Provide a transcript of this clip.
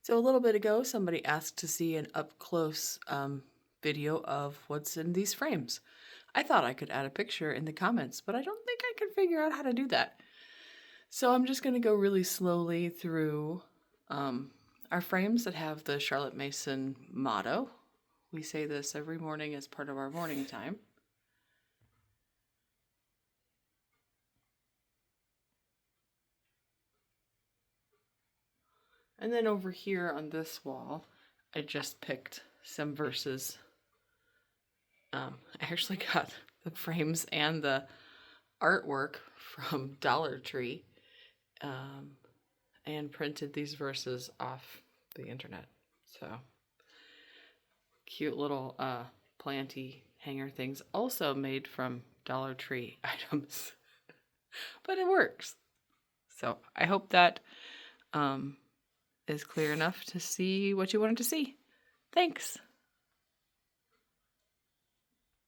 So a little bit ago, somebody asked to see an up-close video of what's in these frames. I thought I could add a picture in the comments, but I don't think I can figure out how to do that. So I'm just going to go really slowly through our frames that have the Charlotte Mason motto. We say this every morning as part of our morning time. And then over here on this wall, I just picked some verses. I actually got the frames and the artwork from Dollar Tree and printed these verses off the internet. So cute little planty hanger things, also made from Dollar Tree items, but it works. So I hope that is clear enough to see what you wanted to see. Thanks.